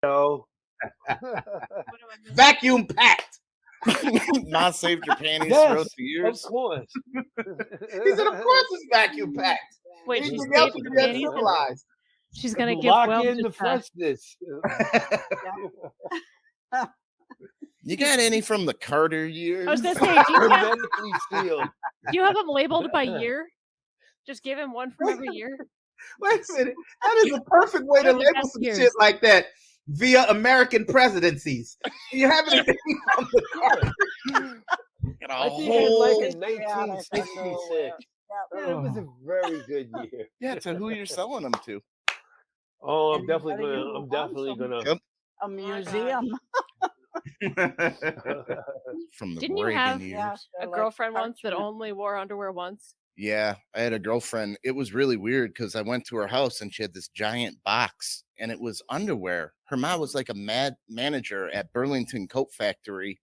No. Vacuum packed. Ma saved your panties Yes, throughout the years. of course. He said, "Of course it's vacuum packed." Wait, she's Anything else saving would the be panties. uncivilized. She's gonna give Lock Will in the just freshness. You got any from the Carter years? I was gonna say, do you have Hermetically sealed. them labeled by year? Just give him one from every year. Wait a minute. That is a perfect way to What are the label best some years? shit like that via American presidencies. Do you have anything on the card? Got a I think I like whole... in 1966. It was a very good year. Yeah, so who you're selling them to? Oh, I'm Anybody definitely who wants gonna. them. Yep. A museum. From the Didn't you Reagan have- years. Yeah, A they're like girlfriend once that parchment. only wore underwear once. Yeah, I had a girlfriend. It was really weird because I went to her house and she had this giant box and it was underwear. Her mom was like a mad manager at Burlington Coat Factory.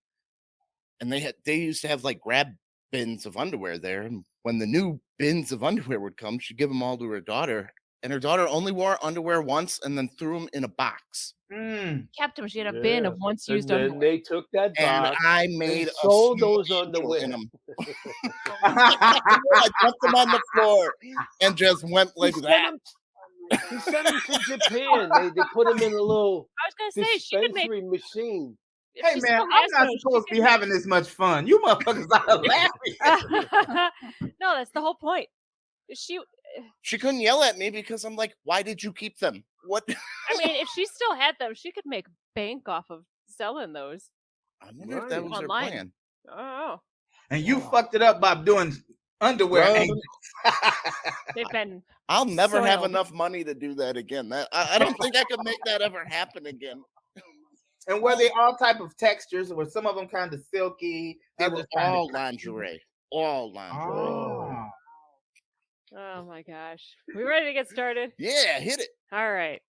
And they used to have like grab bins of underwear there. And when the new bins of underwear would come, she'd give them all to her daughter. And her daughter only wore underwear once and then threw them in a box. Kept them. She had a bin of once used And then underwear. they took that And box I and made a sold small those angel underwear. in them. I dumped them on the floor and just went like that. He sent them to Japan. They put them in a little I was gonna say she could make. dispensary machine. if Hey she man, still I'm has not those, supposed to she be having this much fun. You motherfuckers are hilarious. No, that's the whole point. She couldn't yell at me because I'm like, why did you keep them? What? I mean, if she still had them, she could make bank off of selling those. I wonder if that was her Online. plan. Oh, And you fucked it up by doing underwear Well, angels. they've been. I'll never have Soiled. enough money to do that again. I don't think I could make that ever happen again. And were they all type of textures? Or were some of them kind of silky? They others were kinda all crunchy? lingerie. All lingerie. Oh. Oh my gosh. We ready to get started? Yeah, hit it. All right.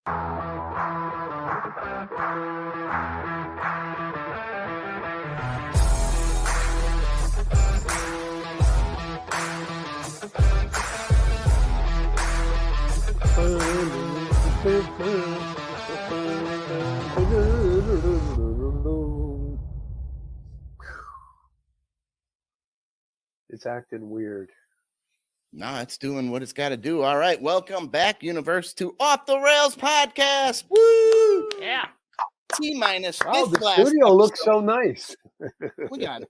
It's acting weird. Nah, it's doing what it's got to do. All right, welcome back, universe, to Off the Rails podcast. Woo! Yeah. T-minus. Wow, fifth the last studio looks episode. so nice. We got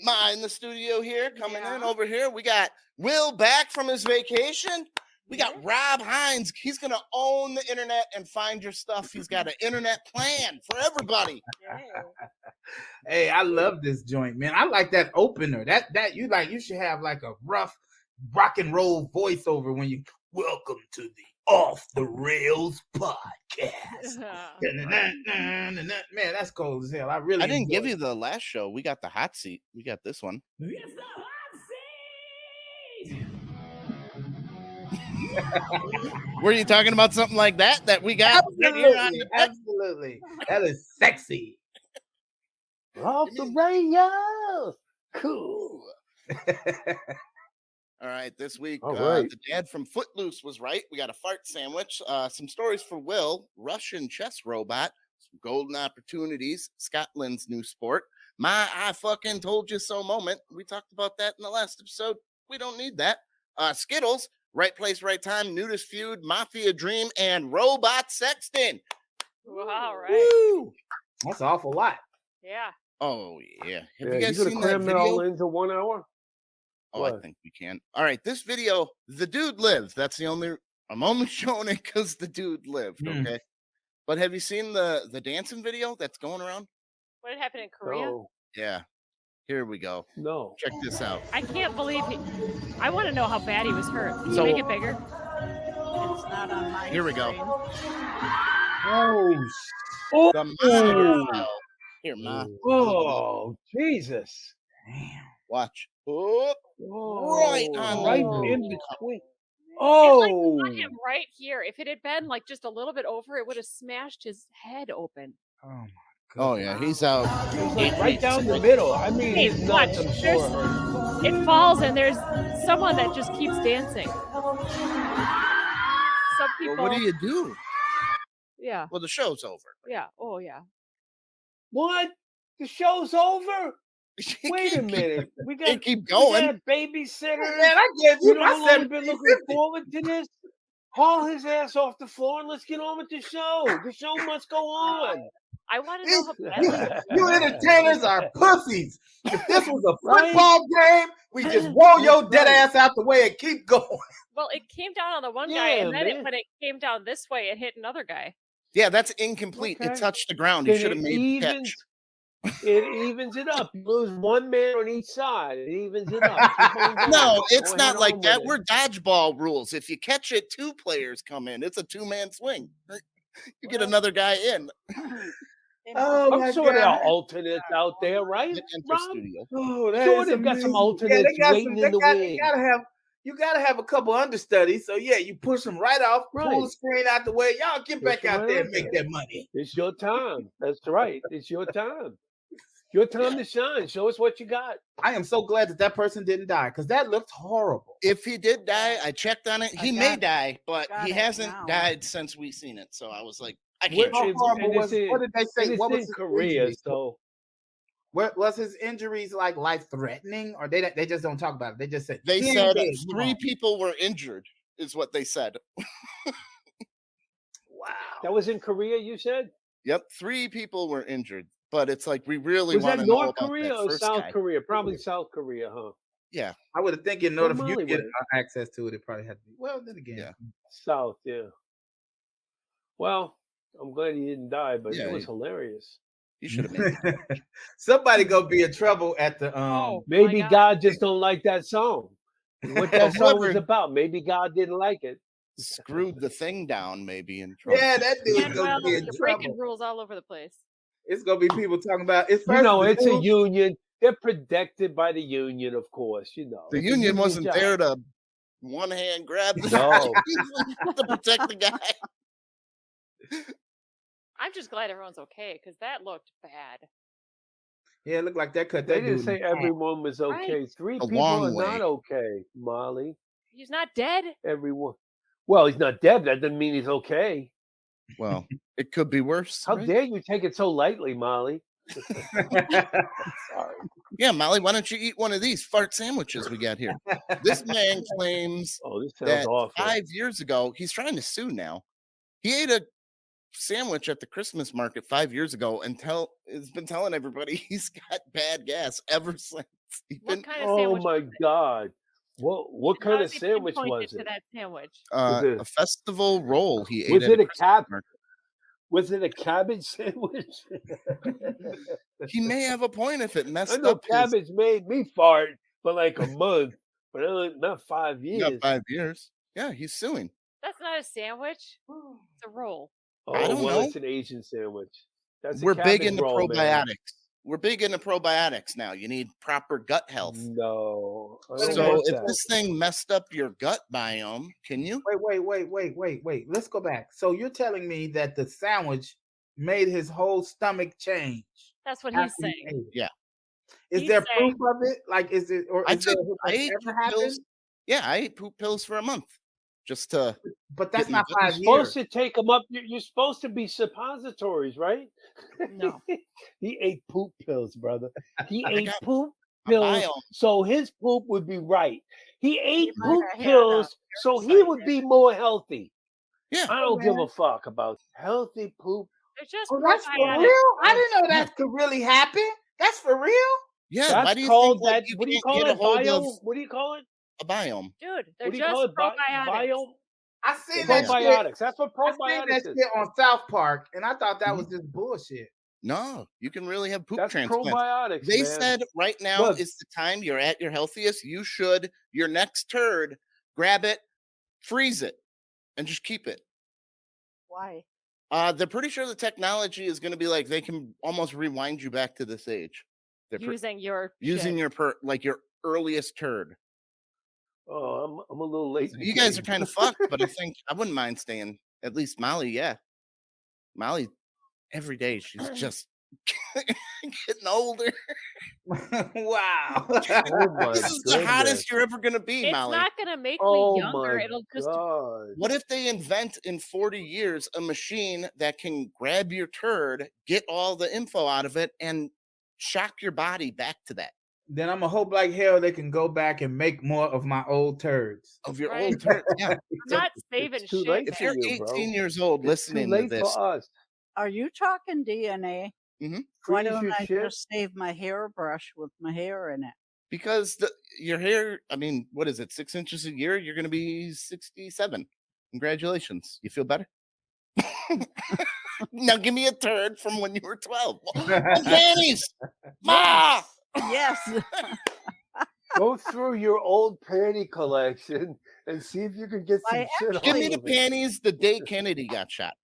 Ma in the studio here, coming in over here. We got Will back from his vacation. We got Rob Hines. He's going to own the internet and find your stuff. He's got an internet plan for everybody. Hey, I love this joint, man. I like that opener. That you should have like a rough rock and roll voiceover when you welcome to the Off the Rails podcast. Man, that's cold as hell. I didn't give enjoy you the last show. We got the hot seat. We got this one. It's the hot seat. Were you talking about something like that we got? right here on the deck? Absolutely. That is sexy. Off the radio. Cool. All right, this week, All right. the dad from Footloose was right. We got a fart sandwich, some stories for Will, Russian chess robot, some golden opportunities, Scotland's new sport, my I fucking told you so moment. We talked about that in the last episode. We don't need that. Skittles, right place, right time, nudest feud, mafia dream, and robot sexting. Wow, right. Woo! That's an awful lot. Yeah. Oh, yeah. Have Yeah, you guys gonna seen that cram that all video? into 1 hour? Oh, I What? think we can. All right, this video, the dude lived. That's the only, I'm only showing it because the dude lived, okay? But have you seen the dancing video that's going around? What had happened in Korea? No. Yeah. Here we go. No. Check this out. I can't believe I want to know how bad he was hurt. Can So- you make it bigger? It's not on my Here we go. screen. The monitor fell. Here, Ma. Oh, Jesus. Damn. Watch. Oh, right on right the in booty. between. It Oh, got him right here. If it had been like just a little bit over, it would have smashed his head open. Oh my god. Oh, yeah, he's out. it's like right down the middle. I mean, Hey, he's nuts, watch. I'm sure. It falls and there's someone that just keeps dancing. Some Well, people. what do you do? Yeah. Well, the show's over. Yeah. Oh yeah. What? The show's over? Wait a Keep- minute. We got keep we going. got babysitters. Man, I gave you You my know, we've been 1750. looking forward to this. Haul his ass off the floor and let's get on with the show. The show must go on. I want to know how badly. You entertainers are pussies. If this was a Right? football game, we just roll That's your dead right. ass out the way and keep going. Well, it came down on the one guy, Yeah, and then man. when it came down this way, it hit another guy. Yeah, that's incomplete. Okay. It touched the ground. You Then should have it made the catch. evens. It evens it up. You lose one man on each side. It evens it up. Keep on going. No, it's Go not ahead like on that. with it. We're dodgeball rules. If you catch it, 2 players come in. It's a 2-man swing. You get another guy in. Oh my I'm sure there are God. alternates out there, right? Enter Rob? studio. Oh, that Sure, is they've got some amazing. alternates they got waiting some, in the wing. you gotta have a couple understudies. So yeah, you push them right off, pull the Right. screen out the way. Y'all get Push back 'em out right there out and make there. that money. It's your time. That's right. It's your time. Your time to shine. Show us what you got. I am so glad that person didn't die because that looked horrible. If he did die, I checked on it. He I may got- die, but got he it hasn't now. died since we seen it. So I was like, I What- can't How change horrible and was it's it? What did they And say? it's What was in his Korea, injuries? so What was his injuries like life threatening, or they just don't talk about it? They just said They "He ain't said dead, move 3 on." people were injured, is what they said. Wow. that was in Korea, you said? Yep, 3 people were injured. But it's like we really Was want that to know North about Korea that or first South guy. Korea? Probably South Korea, huh? Yeah, I would have think in Where order for you to Molly get went? access to it, it probably had to be. Well, then again, Yeah. South, yeah. Well, I'm glad he didn't die, but Yeah, it was he- hilarious. you should have made it. somebody gonna be in trouble at the Oh, my Maybe God. God just don't like that song. What that song was Whoever- about. Maybe God didn't like it. screwed the thing down, maybe in trouble. Yeah, that dude's Manuel, gonna be in you're breaking trouble. rules all over the place. It's gonna be people talking about it's You first know, the it's a dude- union. They're protected by the union, of course. You know, The it's a union wasn't job. there to one hand grab the No. to protect the guy. I'm just glad everyone's okay because that looked bad. Yeah, it looked like that cut They that didn't dude. say in half. everyone was Right. okay. 3 A people long are way. not okay, Molly. He's not dead. Everyone. Well, he's not dead. That doesn't mean he's okay. Well, it could be worse. How right? dare you take it so lightly, Molly? Sorry. Yeah, Molly, why don't you eat one of these fart sandwiches we got here? This man claims Oh, this sounds that awful. 5 years ago, he's trying to sue now. He ate a sandwich at the Christmas market 5 years ago and has been telling everybody he's got bad gas ever since. He's What been, kind of Oh sandwich? my was it? God. What How kind did of they sandwich pinpoint was it to it? that sandwich? Was it- a festival roll he ate Was at it a Christmas cab? market. Was it a cabbage sandwich? He may have a point if it I messed know up his cabbage made me fart for like a month, but not 5 yeah, years. 5 years. Yeah, he's suing. That's not a sandwich. It's a roll. Oh, I don't well, know. it's an Asian sandwich. That's a We're big cabbage into roll, man. probiotics. We're big into probiotics now. You need proper gut health. No. I don't So want if that. this thing messed up your gut biome, can you? Wait. Let's go back. So you're telling me that the sandwich made his whole stomach change? That's what he's after he saying. ate it? Yeah. Is He's there saying- proof of it? Like, is it or I is there took I has ate ever poop pills. happened? Yeah, I ate poop pills for a month just to But that's Getting not good. 5 You're supposed years. to take them up. You're supposed to be suppositories, right? No. He ate poop pills, brother. He I ate got poop a pills, biome. so his poop would be right. He ate might poop have had a pills, so he parasite would in be more healthy. Yeah. I don't give man. a fuck about healthy poop. They're just Oh, that's for probiotics. real? I didn't know that could really happen. That's for real? Yeah. Why That's do you called think like, that. you What do you can't call get a it? hold Bio. of What do you call it? a biome? Dude, they're What do you just call it? probiotics. Bio. I seen that shit. Probiotics. That's what I seen probiotics that is. shit on South Park, and I thought that was just bullshit. No, you can really have poop That's transplants. probiotics. They man. said right now Look. is the time you're at your healthiest. You should, your next turd, grab it, freeze it, and just keep it. Why? They're pretty sure the technology is going to be like they can almost rewind you back to this age. They're Using your using shit. your earliest turd. Oh, I'm a little late. So you guys are kind of fucked, but I think I wouldn't mind staying. At least Molly, yeah. Molly, every day she's just getting older. Wow. Oh my This is the goodness. hottest you're ever gonna be, It's Molly. not gonna make me Oh younger. my It'll just god. What if they invent in 40 years a machine that can grab your turd, get all the info out of it, and shock your body back to that Then I'm gonna hope like hell they can go back and make more of my old turds. of your Right. old turd. Yeah. I'm not saving It's too shit. late If for you're you, bro. 18 years old It's too listening to late this, for us. Are you talking DNA? Why Freeze don't your I shit. just save my hairbrush with my hair in it? because your hair, I mean, what is it, 6 inches a year? You're going to be 67. Congratulations. You feel better? Now give me a turd from when you were 12. Panties! Ma! Yes. Go through your old panty collection and see if you can get some I shit Give off me the of it. panties the day Kennedy got shot.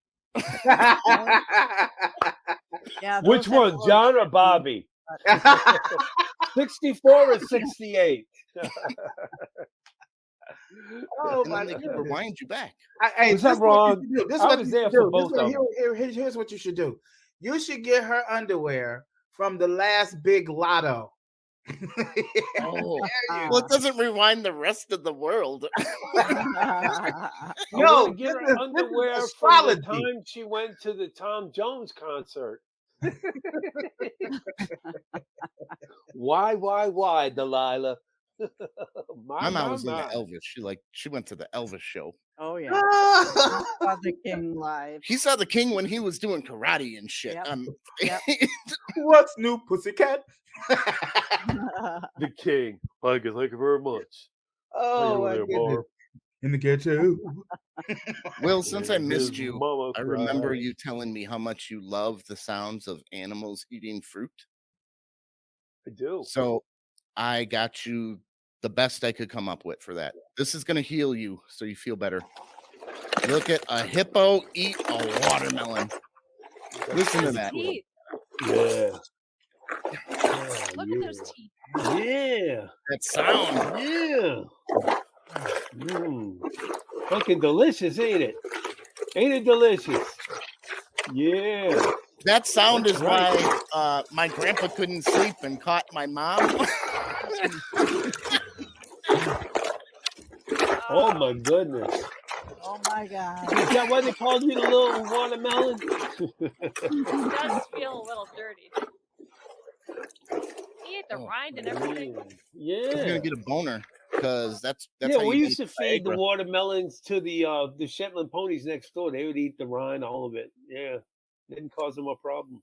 Yeah. Which those have a one, little John or shit Bobby? 64 or 68? Oh And my then they can goodness. rewind you back. Hey, Was this that is what you wrong? should do. This is I what was you there should for do. both of them. Here's what you should do. You should get her underwear from the last big lotto. Oh. There Well, it doesn't rewind the rest of the world. I No, want to get this her is underwear from the astrology. time she went to the Tom Jones concert. Why, Delilah? My mom was into Elvis. She went to the Elvis show. Oh yeah. I saw the King live. He saw the King when he was doing karate and shit. Yep. What's new, pussycat? The King. Thank you very much. Oh my goodness. In the ghetto. Will, since I And missed his you, mama I remember cried. you telling me how much you love the sounds of animals eating fruit. I do. So I got you the best I could come up with for that. This is going to heal you so you feel better. Look at a hippo eat a watermelon. Listen to Those that. teeth. Yeah. Look at those teeth. Yeah. That sound. Yeah. Fucking delicious, ain't it? Ain't it delicious? Yeah. That sound That's is right. why my grandpa couldn't sleep and caught my mom. Oh my goodness. Oh my God. Is that why they called you the little watermelon? It does feel a little dirty. He ate the Oh, rind and everything. He's Yeah. gonna get a boner because that's Yeah, how we you used to make feed the Viagra. watermelons to the Shetland ponies next door. They would eat the rind, all of it. Yeah. Didn't cause them a problem.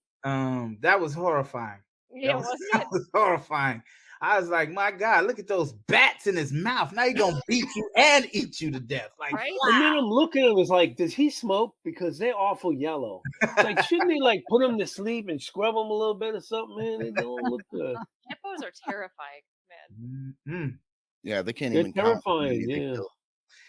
That was horrifying. Yeah, That wasn't that it? was horrifying. I was like, my God, look at those bats in his mouth. Now he's gonna beat you and eat you to death. Like, Right? And then I'm looking at him, was like, does he smoke? Because they're awful yellow. It's like, shouldn't they like put him to sleep and scrub him a little bit or something, man? They don't look good. Hippos are terrifying, man. mm. Yeah, they can't They're even count how many terrifying, they yeah. kill.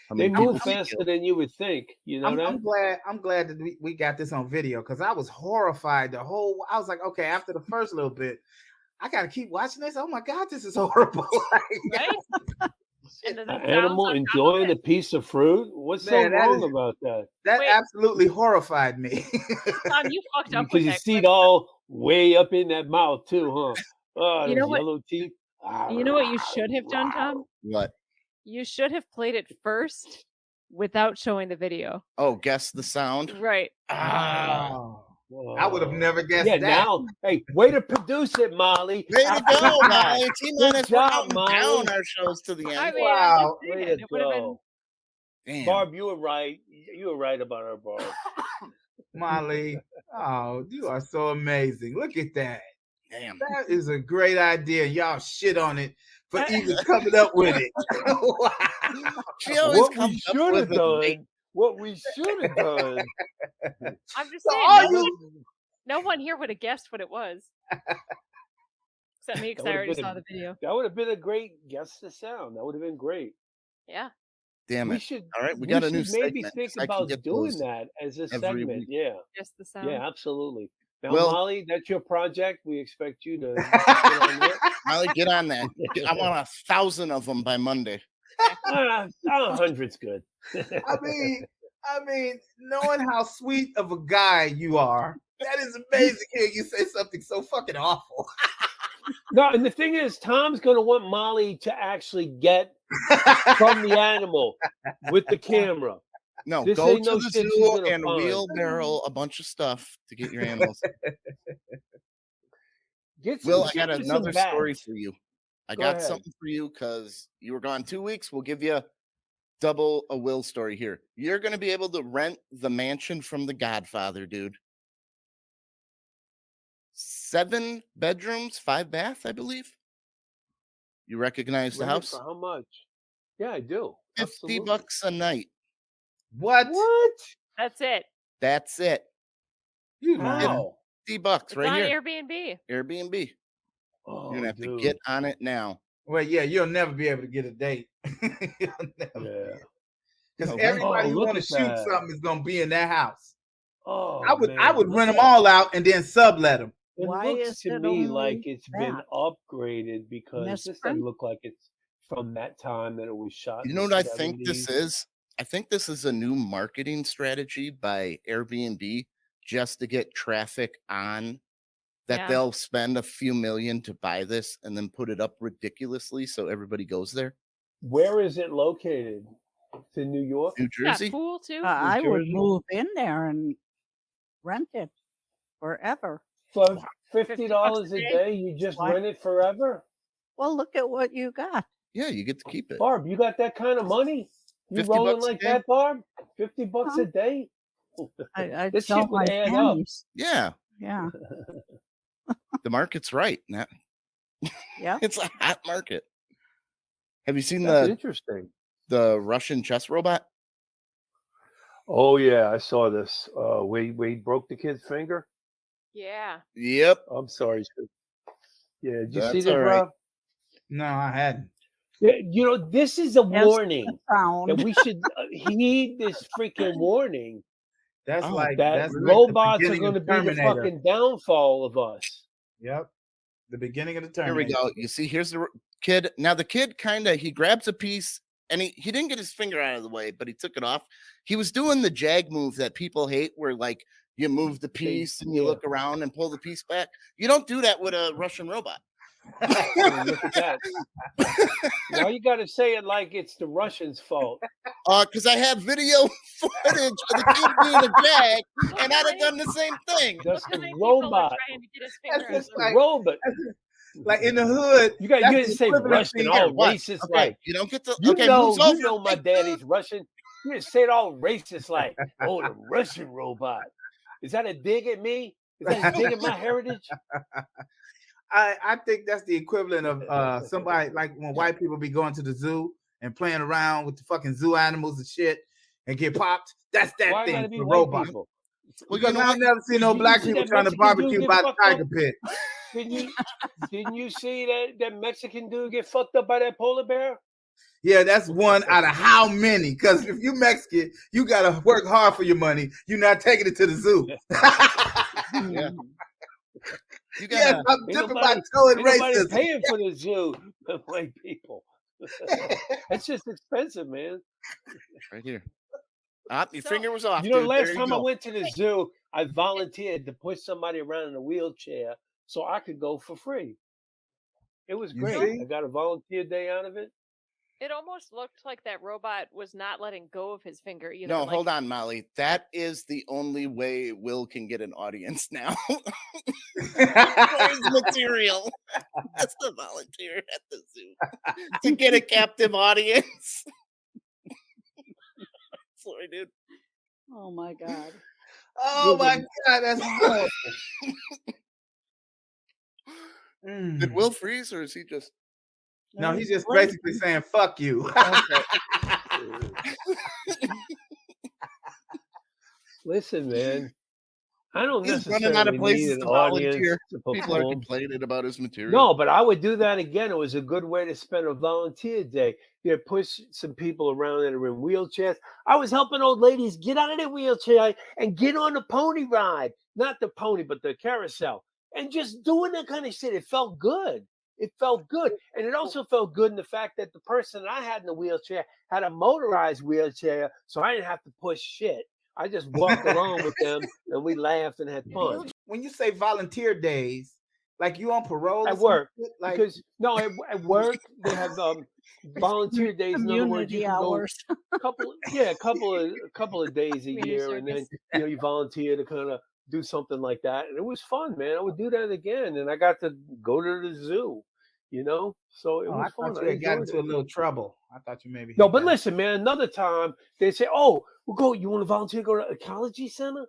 How They many people move they faster kill. than you would think. You know that? I'm glad that we got this on video because I was horrified I was like, okay, after the first little bit, I gotta keep watching this. Oh my God, this is horrible. Right? And then the An sounds animal on top of enjoying it. a piece of fruit? What's Man, so that wrong is- about that? That Wait. absolutely horrified me. Tom, you fucked up Because with you that see clip. it all way up in that mouth too, huh? Oh, You know those what- yellow teeth. You know what you should have done, Tom? What? You should have played it first without showing the video. Oh, guess the sound. Right. Oh, I would have never guessed Yeah, that. now, hey, way to produce it, Molly. Way to After go, that. Molly. T-Minus, we're job, counting Molly. down our shows to the I end. mean, Wow. I'm just Way saying, to it would have been. go. Damn. Barb, you were right. You were right about her, Barb. Molly. Oh, you are so amazing. Look at that. Damn. That is a great idea. Y'all shit on it for even coming up with it. Wow. She always What we comes up should have with a big- done. What we should have done. I'm just So saying, all no one here would have guessed what it was. Except me, because That I would've already been saw the video. That would have been a great guess the sound. That would have been great. Yeah. Damn We it. should. All right, we got a new should maybe segment, think 'cause I can about get doing those that as a every segment. week. Yeah, Just the sound. yeah, absolutely. Now, Well- Molly, that's your project. We expect you to. Get on that. Molly, get on that. I want 1,000 of them by Monday. 100's good. I mean, knowing how sweet of a guy you are, That is amazing hearing you say something so fucking awful. No, and the thing is, Tom's gonna want Molly to actually get from the animal with the camera. No, This go ain't to no the shit she's zoo gonna and find. wheelbarrow a bunch of stuff to get your animals. Get some Will, I got chickens and another story bats. for you. I Go got ahead. something for you because you were gone 2 weeks. We'll give you double a Will story here. You're going to be able to rent the mansion from The Godfather, dude. 7 bedrooms, 5 bath, I believe. You recognize the Rent it house? for how much? Yeah, I do. 50 Absolutely. bucks a night. What? What? That's it. That's it. You lying. How? 50 bucks It's right on here. Airbnb. Airbnb. Oh, You're going to have dude. to get on it now. Well, yeah, you'll never be able to get a date. You'll never. Yeah. Because Okay. everybody Oh, who look want to at shoot that. something is gonna be in that house. Oh, I would man, rent them look at- all out and then sublet them. It Why looks is to it me only like it's been that? upgraded because this doesn't Misprint? look like it's from that time that it was shot. You in know the what I think this 70s. is? I think this is a new marketing strategy by Airbnb just to get traffic on that Yeah. they'll spend a few million to buy this and then put it up ridiculously so everybody goes there. Where is it located? It's in New York. New Yeah, Jersey? pool too. I would Jersey? move in there and rent it forever. For $50 $50 a a day? day, you just Why? rent it forever. Well, look at what you got. Yeah, you get to keep it. Barb, you got that kind of money? You 50 rolling bucks a like day? that, Barb? $50 Huh? a day? I This sell shit would my add up. panties. Yeah, Yeah. the market's right. Now Yeah. it's a hot market. Have you seen That's interesting. the Russian chess robot? Oh yeah, I saw this. Wade broke the kid's finger. Yeah. Yep. I'm sorry. Sid. Yeah, did you see That's this, all right. Rob? No, I hadn't. Yeah, you know, this is a Yes, warning that Sound. we should heed this freaking warning That's Oh, like that that's like the robots are beginning going to of be the Terminator. fucking downfall of us. Yep, the beginning of the Here Terminator. we go. You see, here's the kid. Now the kid he grabs a piece and he didn't get his finger out of the way, but he took it off. He was doing the jag move that people hate, where like you move the piece and you yeah. look around and pull the piece back. You don't do that with a Russian robot. Oh, look at that. Why you got to say it like it's the Russians' fault? Because I have video footage of the kid being a jag, and I'd have done the same thing. That's Look how the many people are robot. trying to get his finger out. just That's the like- robot. Like in the hood, You got that's to the say equivalent Russian, thing. all What? racist Okay, like. you don't get to. You Okay, know, moves over. you know my Thank daddy's Russian. You just say it all racist like, oh, the Russian robot. Is that a dig at me? Is that a dig at my heritage? I think that's the equivalent of somebody like when white people be going to the zoo and playing around with the fucking zoo animals and shit and get popped. That's that Why gotta thing be for white robots. people? Well, Because you know I've what? never seen no Did you black see people that trying to Mexican dude barbecue get by the fucked tiger up? pit. Didn't you see that Mexican dude get fucked up by that polar bear? Yeah, that's one out of how many? Because if you Mexican, you gotta work hard for your money. You're not taking it to the zoo. Yeah. You Yes, gotta. I'm Ain't dipping my nobody- toe in Ain't nobody racism. paying for the zoo, the white people. It's just expensive, man. Right here. Ah, your So- finger was off. You know, dude. last There you time I go. went to the zoo, I volunteered to push somebody around in a wheelchair so I could go for free. It was You great. see? I got a volunteer day out of it. It almost looked like that robot was not letting go of his finger either. No, like, hold on, Molly. That is the only way Will can get an audience now. His material. That's the volunteer at the zoo to get a captive audience. Sorry, dude. Oh my God. Oh my God, that's horrible. Did Will freeze or is he just? No, he's just Blinking. basically saying "fuck you." Listen, man, I don't He's running out of necessarily need places an to audience volunteer. to People are perform. complaining about his material. No, but I would do that again. It was a good way to spend a volunteer day. You push some people around that are in wheelchairs. I was helping old ladies get out of their wheelchair and get on the pony ride. Not the pony, but the carousel. And just doing that kind of shit. It felt good. It felt good. And it also felt good in the fact that the person I had in the wheelchair had a motorized wheelchair, so I didn't have to push shit. I just walked along with them, and we laughed and had fun. When you say volunteer days, like you on parole or At work, something? Like because no, at work they have volunteer days. In other words, you Community can go hours. a couple of days a Community year, and then service. you volunteer to kind of do something like that, and it was fun, man. I would do that again, and I got to go to the zoo, so it oh, I was fun. thought I you had gotten enjoyed into it. a little trouble. I thought you maybe No, had but got. listen, man. Another time they say, "Oh, we'll go. You want to volunteer to go to ecology center?"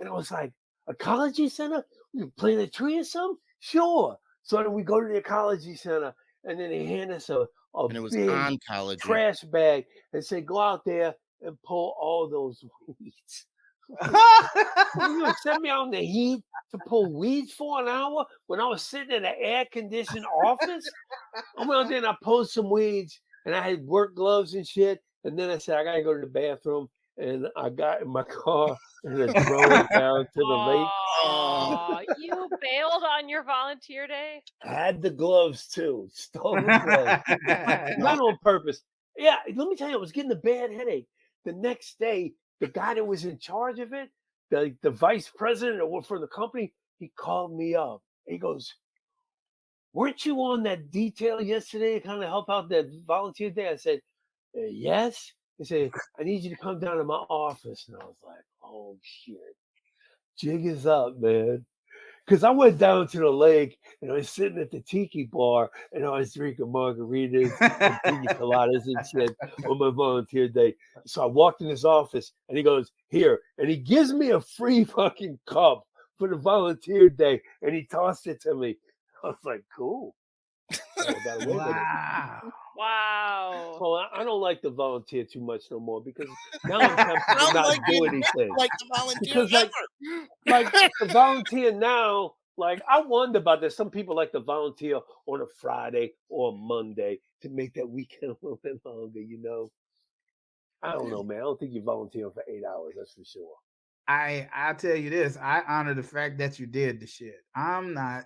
And I was like, "Ecology center? We plant a tree or something?" Sure. So then we go to the ecology center, and then they hand us a And it was big oncology. trash bag and say, "Go out there and pull all those weeds." You gonna send me out in the heat to pull weeds for an hour when I was sitting in an air-conditioned office? I went out there and I pulled some weeds, and I had work gloves and shit. And then I said, I gotta go to the bathroom, and I got in my car and I drove down to the lake. Oh, you bailed on your volunteer day? Had the gloves too, stole the gloves, not on purpose. Yeah, let me tell you, I was getting a bad headache. The next day, the guy that was in charge of it, the vice president for the company, he called me up. He goes, "Weren't you on that detail yesterday to kind of help out that volunteer day?" I said, "Yes." He said, "I need you to come down to my office." And I was like, "Oh shit, jig is up, man." Because I went down to the lake and I was sitting at the tiki bar and I was drinking margaritas and pina coladas and shit on my volunteer day. So I walked in his office and he goes, "Here." And he gives me a free fucking cup for the volunteer day and he tossed it to me. I was like, cool. So I got away with it. Wow. Wow. So I don't like to volunteer too much no more because now I'm tempted I to don't not like do being anything. like the volunteer Because like to volunteer now, like I wonder about this. Some people like to volunteer on a Friday or a Monday to make that weekend a little bit longer. I don't know, man. I don't think you're volunteering for 8 hours, that's for sure. I'll tell you this. I honor the fact that you did the shit. I'm not.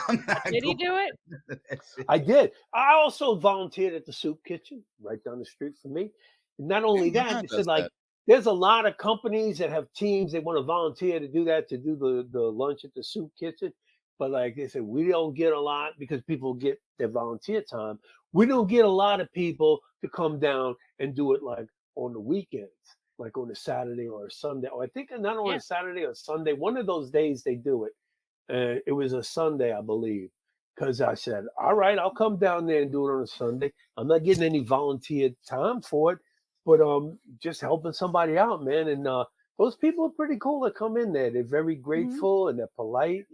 I'm not Did he going do it? to that shit. I did. I also volunteered at the soup kitchen right down the street from me. Not only My that, aunt they does said like that. there's a lot of companies that have teams they want to volunteer to do that, to do the lunch at the soup kitchen. But like they said, we don't get a lot because people get their volunteer time. We don't get a lot of people to come down and do it like on the weekends, like on a Saturday or a Sunday. Or I think not on Yeah. a Saturday or Sunday. One of those days they do it. And it was a Sunday, I believe. Because I said, all right, I'll come down there and do it on a Sunday. I'm not getting any volunteer time for it, but just helping somebody out, man. And those people are pretty cool that come in there. They're very grateful and they're polite.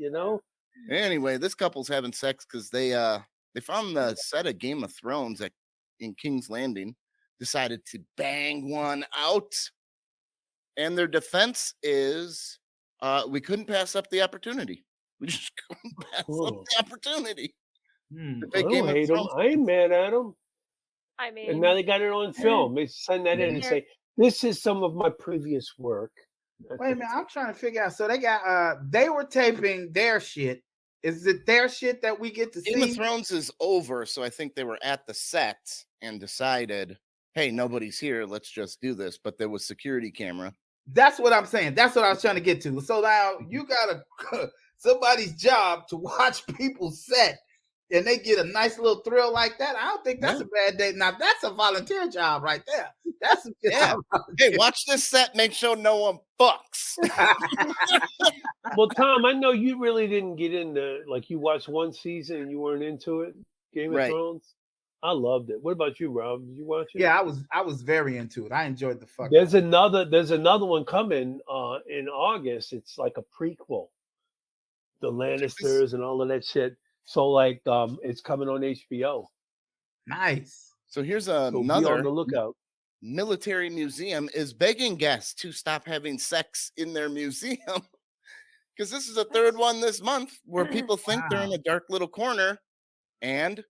Anyway, this couple's having sex because they found the set of Game of Thrones in King's Landing, decided to bang one out, and their defense is we couldn't pass up the opportunity. We just couldn't pass up Oh, the opportunity. Hmm. The I big don't Game of hate them. Thrones. I ain't mad at them. I And now mean, they got it on film. They send that in and they're say, this is some of my previous work. Wait a minute. I'm trying to figure out. So they got they were taping their shit. Is it their shit that we get to Game of see? Thrones is over, so I think they were at the set and decided, hey, nobody's here. Let's just do this. But there was security camera. That's what I'm saying. That's what I was trying to get to. So now you got somebody's job to watch people set, and they get a nice little thrill like that. I don't think that's a bad day. Now that's a volunteer job right there. That's a Yeah. Hey, watch this set. Make sure no one fucks. Well, Tom, I know you really didn't get into like you watched one season and you weren't into it, Game of Right. Thrones. I loved it. What about you, Rob? Did you watch it? Yeah, I was very into it. I enjoyed the fuck. There's another one coming in August. It's like a prequel. The Lannisters and all of that shit. So like it's coming on HBO. Nice. So here's So be on another the lookout. military museum is begging guests to stop having sex in their museum. Because this is the third one this month where people think they're in a dark little corner and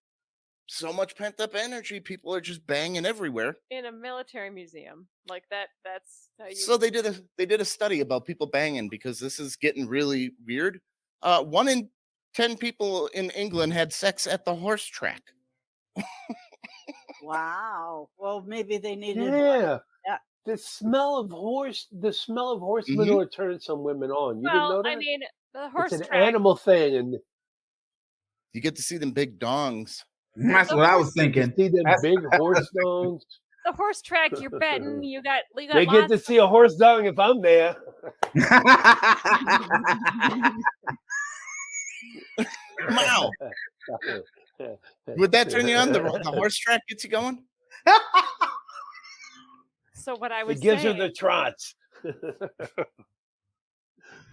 so much pent up energy, people are just banging everywhere. in a military museum like that. That's how you. So they did a study about people banging because this is getting really weird. 1 in 10 people in England had sex at the horse track. Wow. Well, maybe they needed Yeah. the smell of horse Mhm. manure turns some women on. You didn't Well, know that? I mean, the It's horse an track. animal thing, and You get to see them big dongs. That's the what I horse- was you thinking. see them That's- big horse dongs. The horse track. You're betting. You got They get to lots. see a horse dong if I'm there. Wow. Would that turn you on? The horse track gets you going? So what I was It gives her saying. the trots.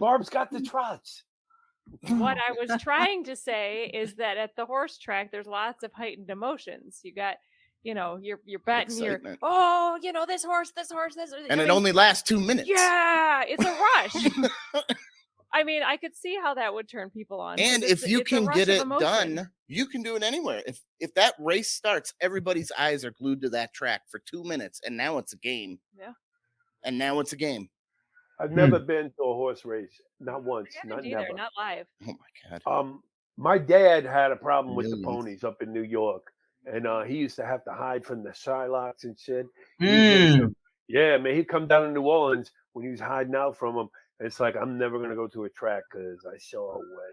Barb's got the trots. What I was trying to say is that at the horse track, there's lots of heightened emotions. You got, you're betting here. Excitement. Oh, this horse, this. And it only lasts 2 minutes. Yeah, it's a rush. I mean, I could see how that would turn people on. 'cause And it's- if you it's a can rush get of it emotion. done, you can do it anywhere. If that race starts, everybody's eyes are glued to that track for 2 minutes, and now it's a game. Yeah. And now it's a game. I've never been to a horse race, not once, I not haven't either, never. not live. Oh my God. My dad had a problem with the Millions. ponies up in New York, and he used to have to hide from the Shylocks and shit. Yeah, man, he'd come down to New Orleans when he was hiding out from them. And it's like, I'm never gonna go to a track because I saw a way.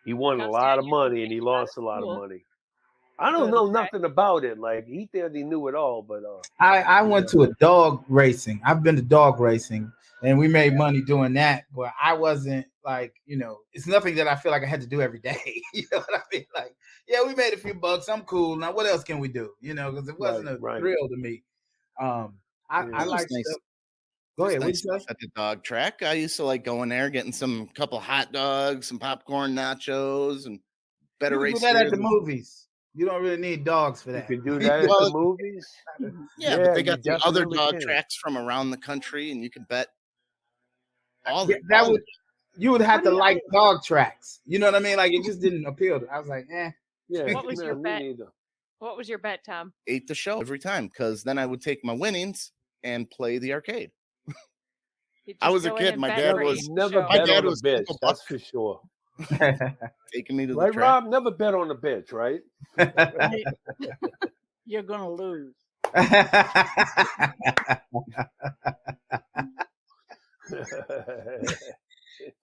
He won a Comes lot down, of you money and he think about lost it, a lot of cool. money. I don't Good, know okay. nothing about it. Like he said he knew it all, but I went to a dog racing. I've been to dog racing, and we made money doing that. But I wasn't like, it's nothing that I feel like I had to do every day. You know what I mean? Like, yeah, we made a few bucks. I'm cool. Now, what else can we do? Because it wasn't Right. a thrill to me. I like nice. stuff. Go ahead. Nice What'd you stuff at the dog track. I used to like going there, getting some couple hot dogs, some popcorn, nachos, and better You race. do that at the movies. You don't really need dogs for you that. can do that at Well, the movies. Yeah, but they you got the other definitely dog can. tracks from around the country, and you can bet all Yeah, you would have to like dog tracks. You know what I mean? Like it just didn't appeal to. I was like, eh. Yeah, What was your me bet? neither. What was your bet, Tom? ate the show every time because then I would take my winnings and play the arcade. You'd I just was a go in kid. and My bet dad for was- each Never show. My bet dad on a was bitch, Uncle that's Buck. for sure. Taking me to the Right, track. Rob? Never bet on a bitch, right? You're gonna lose.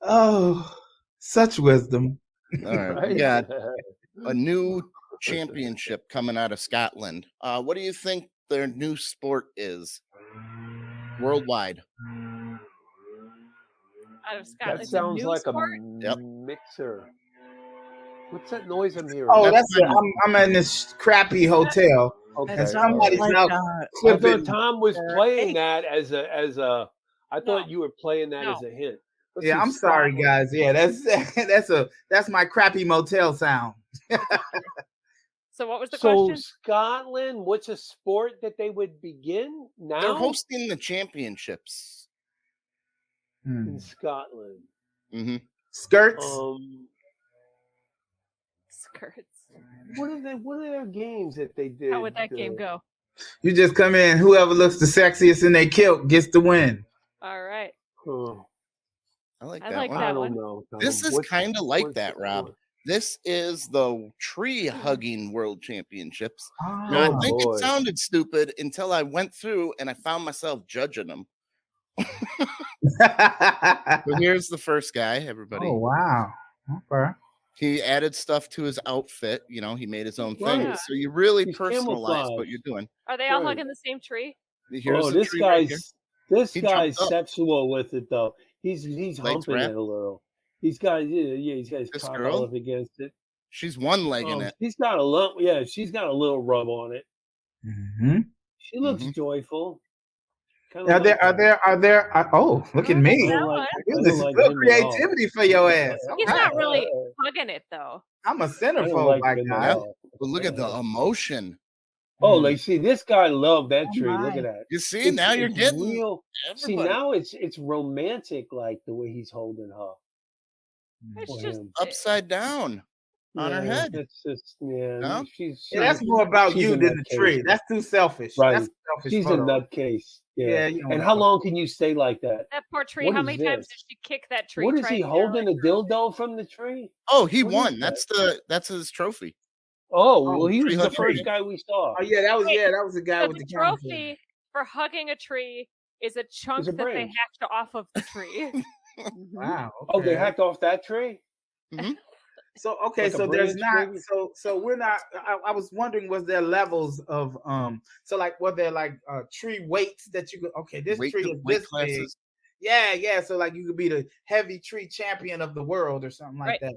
Oh, such wisdom. All right, we got a new championship coming out of Scotland. What do you think their new sport is worldwide? Out of Scotland. That It's a sounds new like sport? Yep. mixer. What's that noise I'm hearing? Oh, That's that's it. I'm in this crappy hotel, Okay. and somebody's Like, now I flipping. thought Tom was playing that as a. I thought No. you were playing that No. as a hint. Let's Yeah, see, I'm sorry, Scotland. guys. Yeah, that's my crappy motel sound. So what was the So question? Scotland, what's a sport that they would begin now They're hosting the championships. in Scotland? Mm-hmm. Skirts. Skirts. What are their games that they did? How would that game go? You just come in. Whoever looks the sexiest in their kilt gets the win. All right. I like I that like one. that I don't one. know. Tom. This is What's- kind of like what's that, the Rob. sport? This is the tree hugging world championships. Oh, Now, I Oh, think boy. it sounded stupid until I went through and I found myself judging them. So here's the first guy, everybody. oh wow. Okay. He added stuff to his outfit. He made his own thing. Right. So you really He's personalize camouflaged. what you're doing. Are they all Right. hugging the same tree? Here's Oh, the this tree right here. guy's He jumped up. sexual with it though. He's Legs humping wrapped. it a little. He's got he's got his This cock girl? all up against it. She's one legging it. She's got a lump. Yeah, she's got a little rub on it. Mm-hmm. She looks Mhm. joyful. Kinda Are like there? Oh, look at I me. don't like- I This don't is like good him at all. creativity for your ass. He's Okay. not really hugging it though. I'm a I don't centerfold, like my him at guy. all. But look at the emotion. Oh, like see, this guy loved that Oh, tree. Look my. at that. You see, now you're It's getting real. See, everybody now it's romantic, like the way he's holding her. It's for just him. upside down on her head. It's just No? she's Yeah, that's more about she's you a than the nutcase. tree. That's too selfish. Right. That's a selfish She's photo. a nutcase. Yeah, Yeah. you don't And want how to- long can you stay like that? that poor tree. What How is many times this? did she kick that tree? What is trying he to get her holding? like A dildo from the tree? Oh, he What is won. that? That's his trophy. Oh, well, he was the 300. first guy we saw. Oh yeah, that was Wait, the guy So with the the camera. trophy for hugging a tree is a chunk a that they branch. hacked off of the tree. Mhm. Wow. Oh, they okay. hacked off that tree? So okay, Like a so there's branch, not maybe? so we're not. I was wondering, was there levels of so like were there like tree weights that you could okay, this tree is weight this big. classes. Yeah. So like you could be the heavy tree champion of the world or something like Right. that.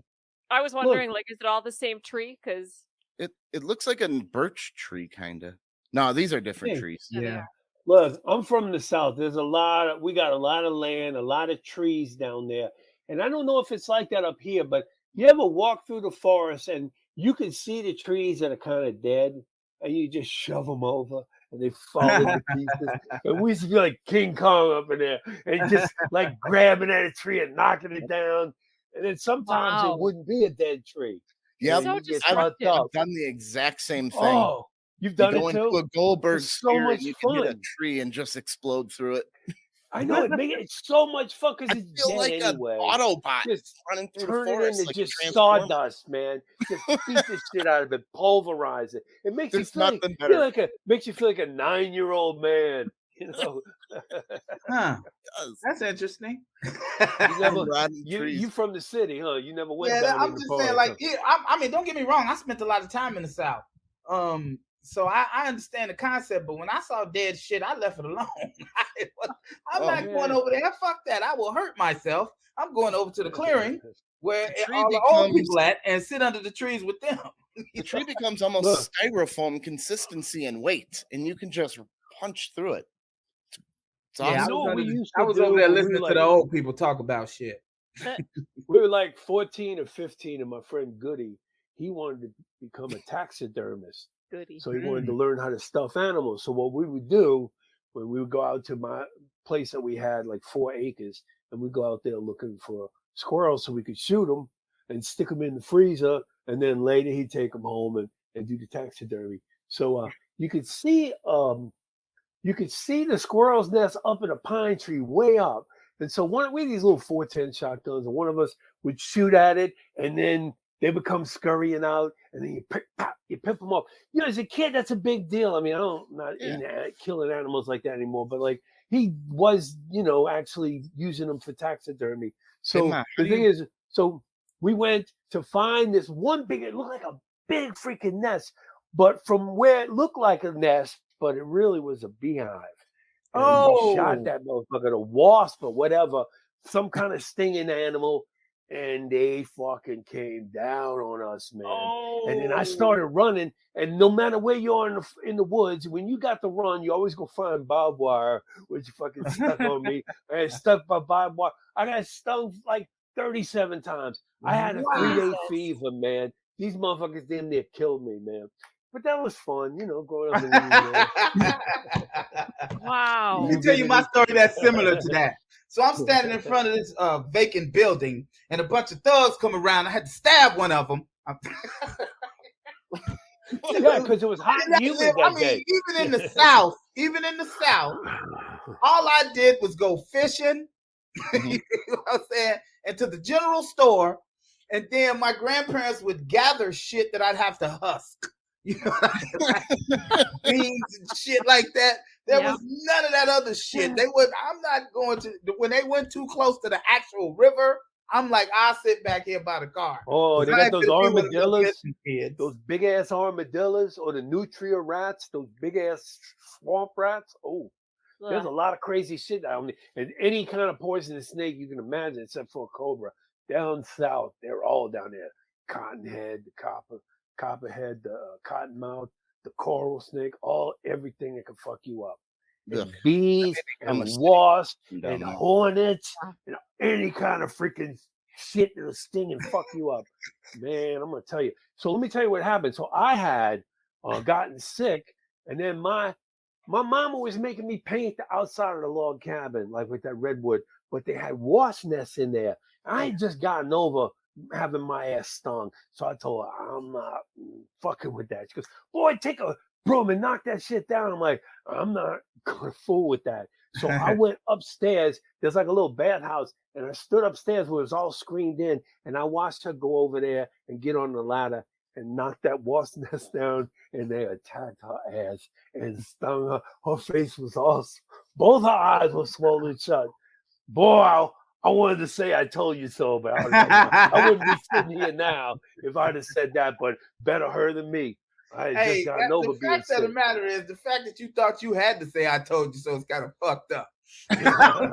I was Look, wondering, like, is it all the same tree? Because It looks like a birch tree, kind of. No, these are different hey, trees. yeah, they Yeah. are. look, I'm from the South. We got a lot of land, a lot of trees down there. And I don't know if it's like that up here, but you ever walk through the forest and you can see the trees that are kind of dead and you just shove them over and they fall into pieces. And we used to be like King Kong up in there and just like grabbing at a tree and knocking it down. And then sometimes it Wow. wouldn't be a dead tree. Yep, So You get I've, fucked destructive. up. I've done the exact same thing. Oh, you've You done go it into too? a Goldberg It's so spear much and you can hit a fun. tree and just explode through it. I know it's so much fun because I it's feel dead like anyway. an Autobot Just running through the turn it forest into like a just transformer. sawdust, man. Just beat the shit out of it, pulverize it. It makes you There's feel like nothing better. makes you feel like a 9-year-old man. You know, Huh. Does. That's interesting. you never Rotten you trees. from the city, huh? You never went Yeah, down I'm in the just saying, forest, like, huh? yeah, I mean, don't get me wrong. I spent a lot of time in the South, so I understand the concept. But when I saw dead shit, I left it alone. I'm Oh, not going Yeah. over there. Fuck that. I will hurt myself. I'm going over to the clearing where the tree all the old becomes people at and sit under the trees with them. the tree becomes almost Look. styrofoam consistency and weight, and you can just punch through it. It's Yeah, You awesome. know what we used I to was over do there when we listening were to the like old people talk about shit. we were like 14 or 15, and my friend Goody, he wanted to become a taxidermist. Goody. So he wanted to learn how to stuff animals. So what we would do when we would go out to my place that we had like 4 acres, and we'd go out there looking for squirrels so we could shoot them and stick them in the freezer, and then later he'd take them home and do the taxidermy. So you could see the squirrel's nest up in a pine tree way up. And so we had these little 410 shotguns, and one of us would shoot at it, and then they would come scurrying out, and then you pip them up. You know, as a kid, that's a big deal. I mean, I'm not Yeah. killing animals like that anymore, but like he was, actually using them for taxidermy. So Ma, how the do thing you- is, so we went to find this one it looked like a big freaking nest, but from where it looked like a nest, but it really was a beehive. And we shot Oh, that motherfucker, a wasp or whatever, some kind of stinging animal, and they fucking came down on us, man. And then I oh, started running, and no matter where you are in the woods, when you got to run, you always go find barbed wire, which fucking stuck on me. I got stuck by barbed wire. I got stung like 37 times. I had a 3-day Jesus. fever, man. These motherfuckers damn near killed me, man. But that was fun, growing up in Louisiana. Wow. Let me tell you my story that's similar to that. So I'm standing in front of this vacant building, and a bunch of thugs come around. I had to stab one of them. Yeah, because it was hot and humid that day. Even in the South, all I did was go fishing. Mhm. You know what I'm saying? And to the general store, and then my grandparents would gather shit that I'd have to husk. You know what I mean? Like beans and shit like that. There Yeah. was none of that other shit. I'm not going to, when they went too close to the actual river, I'm like, I'll sit back here by the car. Oh, they I got ain't those finna be with them little armadillos, kids. those big ass armadillos, or the nutria rats, those big ass swamp rats. Oh, there's a Ugh. lot of crazy shit down there. And any kind of poisonous snake you can imagine, except for a cobra. Down south, they're all down there. Cottonhead, the copperhead, the cottonmouth, the coral snake, everything that can fuck you up. And Ugh. bees I'm and a wasps down and there. hornets, any kind of freaking shit that'll sting and fuck you up. Man, I'm gonna tell you. So let me tell you what happened. So I had gotten sick, and then my mama was making me paint the outside of the log cabin, like with that redwood, but they had wasp nests in there. I had just gotten over having my ass stung. So I told her, I'm not fucking with that. She goes, boy, take a broom and knock that shit down. I'm like, I'm not going to fool with that. So I went upstairs. There's like a little bathhouse, and I stood upstairs where it was all screened in, and I watched her go over there and get on the ladder and knock that wasp nest down, and they attacked her ass and stung her. Her face was all Both her eyes were swollen shut. Boy, I wanted to say I told you so, but I was like, no, I wouldn't be sitting here now if I'd have said that, but better her than me. I had Hey, just gotten over the being fact of the sick. matter is, the fact that you thought you had to say "I told you so" is kind of fucked up. I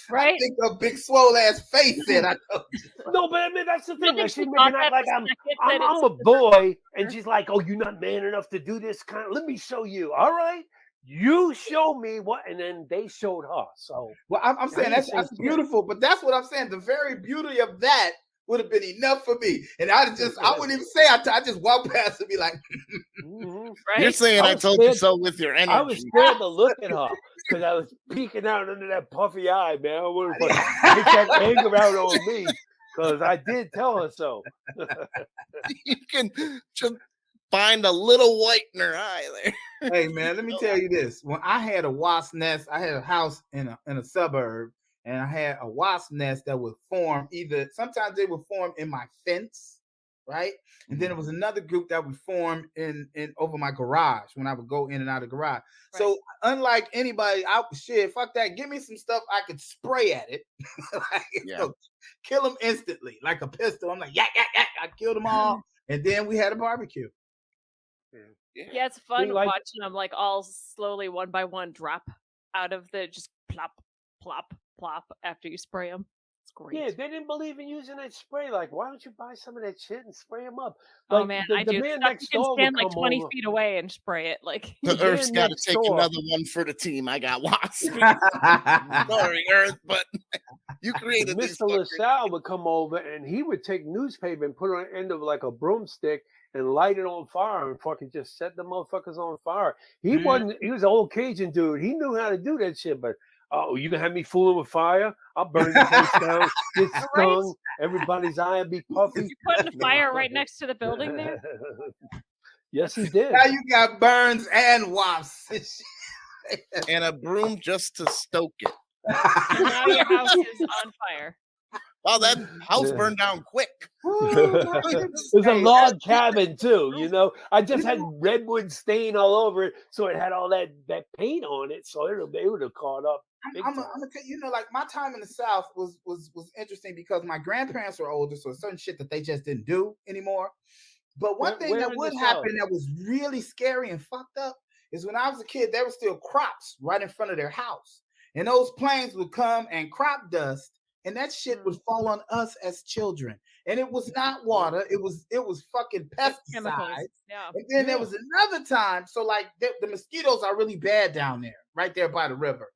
Right? think a big swole ass face said "I told you." No, but I mean that's the You don't thing. think Like she she's thought making out that like for a I'm second, I'm that I'm it's a boy, and she's like, "Oh, you're not man enough to do this kind of. Let me show you. All right, you show me what." And then they showed her. So Well, I'm I saying didn't say that's shit. beautiful, but that's what I'm saying. The very beauty of that would have been enough for me, and I wouldn't even say I just walk past and be like, Mhm. You're right? saying I I was told you scared. so with your I was energy. scared to look at her because I was peeking out under that puffy eye, man. I wanted to take that anger out on me because I did tell her so. You can just find a little white in her eye there. "Hey man, let me tell you this. When I had a wasp nest, I had a house in a suburb, and I had a wasp nest that would form sometimes they would form in my fence, right? And then there was another group that would form in over my garage when I would go in and out of the garage. So unlike anybody, fuck that. Give me some stuff I could spray at it, like, Yeah. kill them instantly like a pistol. I'm like, yak yak yak. I killed them all, and then we had a barbecue. Yeah, it's fun like- watching them like all slowly one by one drop out of the just plop, plop, plop after you spray them. It's great. Yeah, they didn't believe in using that spray. Like, why don't you buy some of that shit and spray them up? Oh Like, man, the I do. man Stuff next you can door would stand like come 20 over. feet away and spray it. Like The The Earth's man got to next take door. another one for the team. I got wasps. Sorry, Earth, but you created these Mr. fuckers. LaSalle would come over and he would take newspaper and put it on the end of like a broomstick and light it on fire and fucking just set the motherfuckers on fire. He wasn't, he was an old Cajun dude. He knew how to do that shit, but oh, you gonna have me fooling with fire? I'll burn the place down, get Right? stung, everybody's eye will be puffy. You putting the fire right next to the building there? Yes, he did. Now you got burns and wasps. And a broom just to stoke it. And now your house is on fire. Wow, that house burned down quick. It was a log cabin too, you know. I just had redwood stain all over it, so it had all that paint on it, so it would have caught up. I'm gonna tell you, like my time in the South was interesting because my grandparents were older, so certain shit that they just didn't do anymore. But one thing where that in would the happen South? that was really scary and fucked up is when I was a kid, there were still crops right in front of their house, and those planes would come and crop dust, and that shit would fall on us as children. And it was not water; it was fucking Chemicals. pesticides. Yeah. And then there was another time, so like the mosquitoes are really bad down there, right there by the river.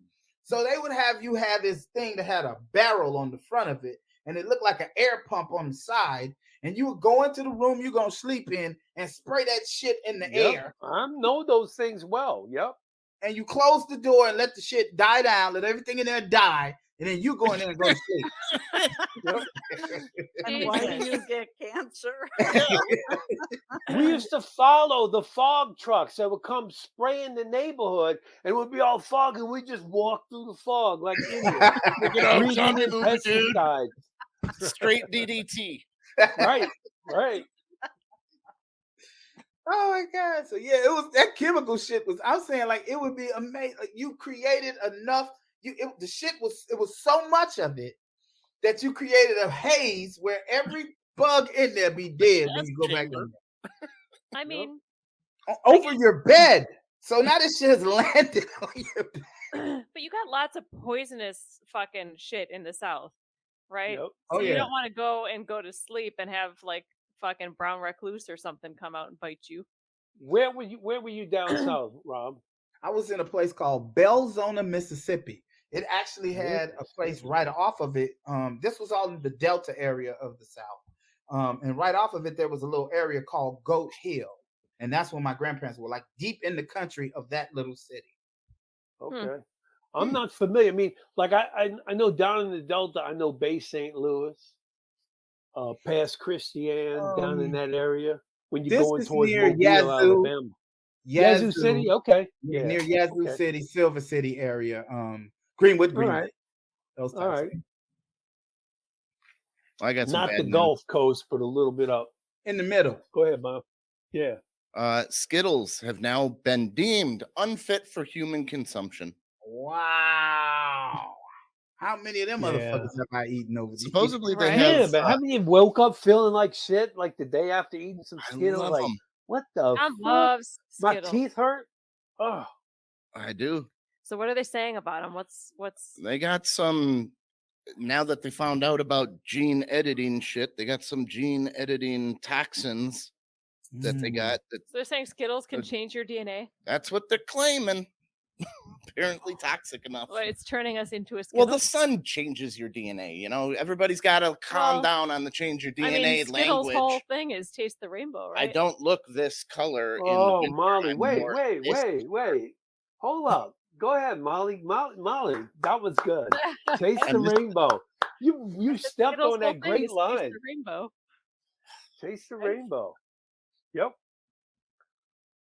So they would have you have this thing that had a barrel on the front of it, and it looked like an air pump on the side. And you would go into the room you're gonna sleep in and spray that shit in the air. I know those things well. Yep. And you close the door and let the shit die down, let everything in there die, and then you go in there and go to sleep. And why do you get cancer? We used to follow the fog trucks that would come spraying the neighborhood, and it would be all fog, and we just walk through the fog like idiots. Look it up, Breathing Johnny in Booty dude. pesticides. Straight DDT. Right. Oh my god! So yeah, it was that chemical shit. I'm saying like it would be amazing. Like, you created enough. The shit was so much of it that you created a haze where every bug in there be dead when you go back in there. I mean, over your bed. So now this shit has landed on your bed. but you got lots of poisonous fucking shit in the South, right? Yep. So you don't want to go to sleep and have like fucking brown recluse or something come out and bite you. Where were you down south, Rob? I was in a place called Belzona, Mississippi. It actually had a place right off of it. This was all in the Delta area of the South. And right off of it, there was a little area called Goat Hill. And that's where my grandparents were, like deep in the country of that little city. Okay. I'm not familiar. I mean, like I know down in the Delta, I know Bay St. Louis, past Christian, down in that area. When you're going towards near Mobile, Yazoo. Alabama. Yazoo City, okay. Yeah, near Yazoo City, Silver City area. Greenwood. All right. Those types All right. I got some not bad the news. Gulf Coast, but a little bit up. In the middle. Go ahead, Bob. Yeah. Skittles have now been deemed unfit for human consumption. Wow. How many of them Yeah. motherfuckers have I eaten over the years? Supposedly they Right. Yeah, have. but haven't you woke up feeling like shit like the day after eating some I Skittles? love Like, them. what the Tom fuck? loves My Skittles. teeth hurt. Oh, I do. So what are they saying about them? What's They got some. Now that they found out about gene editing shit, they got some gene editing toxins that they got. so they're saying Skittles can Uh, change your DNA? That's what they're claiming. Apparently toxic enough. Well, it's turning us into a Well, Skittle. the sun changes your DNA. You know, everybody's got to calm Well, down on the change your DNA I mean, Skittles' language. whole thing is taste the rainbow, right? I don't look this color in the oh, winter. Molly, I'm wait, more wait, this wait, wait. Hold up. Go ahead, Molly. Molly, that was good. Taste the I'm just- rainbow. You The stepped Skittles' on whole that thing great is taste line. the rainbow. Taste the Right? rainbow. Yep.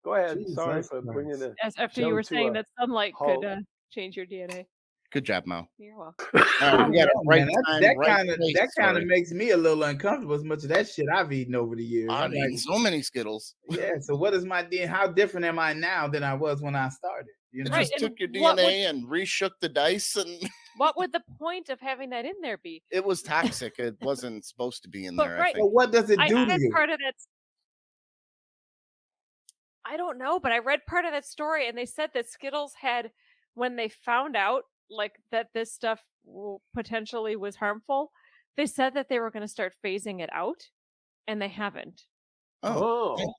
Go ahead. Sorry Jesus for Christ. bringing the As after you show were to saying a that sunlight could halt. change your DNA. Good job, Mo. You're welcome. All right, we got a Oh, right man, time, that right kind of place that kind of story. makes me a little uncomfortable. As much of that shit I've eaten over the years. I've I'm like, eaten so many Skittles. yeah. So what is my DNA? How different am I now than I was when I started? You It know, Right, just took your and what DNA and reshook the dice, and What would the point of having that in there be? it was toxic. It wasn't supposed to be in But there. right, I but think. what does it I do to read you? part of that. I don't know, but I read part of that story, and they said that Skittles had, when they found out like that this stuff potentially was harmful, they said that they were going to start phasing it out, and they haven't. Oh, Oh,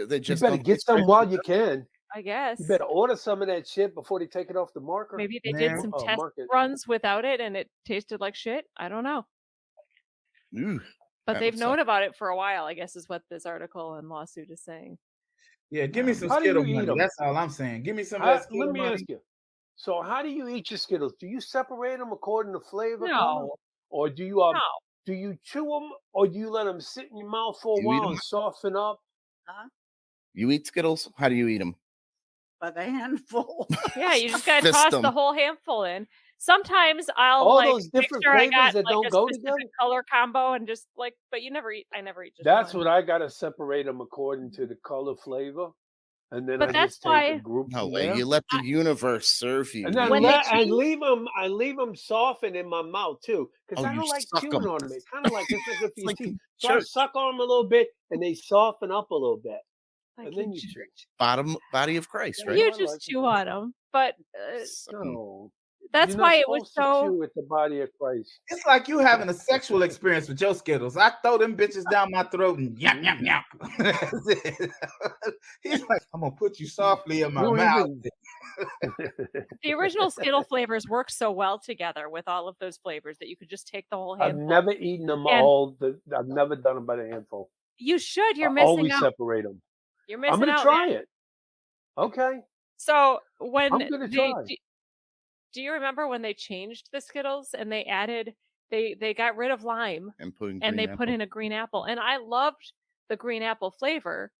they you just better don't get taste some right. while you can. I guess You better order some of that shit before they take it off the marker. maybe they did Man, some Oh, test market. runs without it, and it tasted like shit. I don't know, Ooh, but that they've would known suck. about it for a while. I guess is what this article and lawsuit is saying. Yeah, give me some How do Skittle you eat money. them? That's all I'm saying. Give me some of that Let Skittle me money. ask you. So, how do you eat your Skittles? Do you separate them according to flavor, color, No, or do you no. do you chew them, or do you let them sit in your mouth for a You eat while 'em? and soften up? You eat Skittles? How do you eat them? By the handful. Yeah, you just gotta Fist toss 'em. the whole handful in. Sometimes I'll All like those make different sure I flavors got that like don't a go specific together. color combo and just like, but I never eat just That's one. what I gotta separate them according to the color, flavor, and then But I that's just take a why group No from way. there. You let the I, universe serve you. And then when they I change, leave them soften in my mouth too, because Oh, I you don't like suck chewing them. on them. It's kind of like it's as if It's your like teeth. in So I church. suck on them a little bit, and they soften up a little bit, like and then in you chew. church, Body of Christ, Yeah, right? you I just like it. chew on them. But Suck 'em. No, that's you're not why it was supposed to so. chew with the body of Christ. It's like you having a sexual experience with your Skittles. I throw them bitches down my throat and yap yap yap. That's it. He's like, I'm gonna put you softly in my You mouth. even The original Skittle flavors work so well together with all of those flavors that you could just take the whole I've handful. never eaten them And all. I've never done them by the handful. you should. I You're missing always out. separate them. You're I'm missing gonna out, try man. it. Okay, So when I'm gonna try. do you remember when they changed the Skittles and they added they got rid of lime And putting and they green put apple. in a green apple, and I loved the green apple flavor,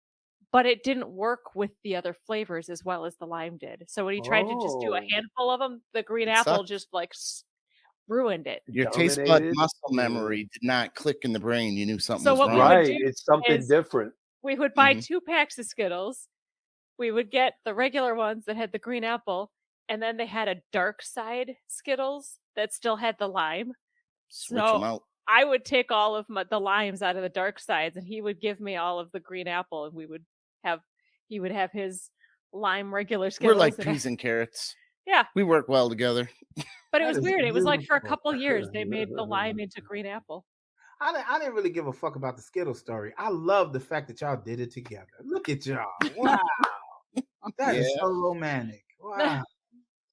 but it didn't work with the other flavors as well as the lime did. So when he tried to just do a Oh, handful of them, the green It apple sucked. just like ruined it. Your taste bud dominated. muscle memory did not click in the brain. You knew something So was what we wrong. would Right, do it's something is different. we would buy Mhm. 2 packs of Skittles. We would get the regular ones that had the green apple, and then they had a dark side Skittles that still had the lime. Switch them So out. I would take all of the limes out of the dark sides, and he would give me all of the green apple, and he would have his lime regular We're Skittles. like and peas and carrots. yeah, We work well together. but it That was is weird. It was like for a beautiful. couple years they made the lime into green apple. I didn't really give a fuck about the Skittle story. I love the fact that y'all did it together. Look at y'all. Wow. That is Yeah. so romantic. Wow.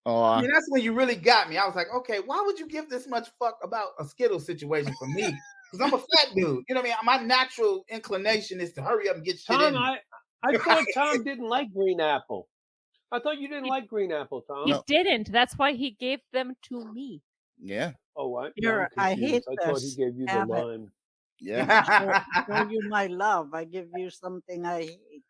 Oh, I mean, that's when you really got me. I was like, okay, why would you give this much fuck about a Skittle situation for me? Because I'm a fat dude. You know what I mean? My natural inclination is to hurry up and get shit Tom, in. I thought Tom didn't like green apple. I thought you didn't He- like green apple, Tom. He No. didn't. That's why he gave them to me. yeah. Oh, what? I hate I thought he this. gave you the Have it. lime. Yeah. Show you my love. I give you something I hate.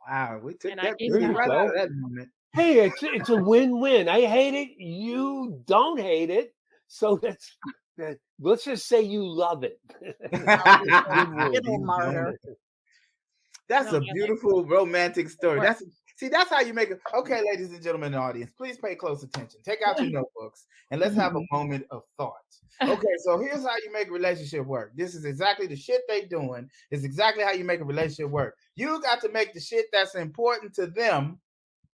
Wow, we took And I that gave There beauty you right out of go. that moment. Hey, it's a win-win. I hate it. You don't hate it. So let's just say you love it. Skittle martyr. That's No, a I like beautiful romantic story. Right. That's See, that's how you make it. Okay, ladies and gentlemen in the audience, please pay close attention. Take out your notebooks and let's have a moment of thought. Okay, so here's how you make a relationship work. This is exactly the shit they doing. It's exactly how you make a relationship work. You got to make the shit that's important to them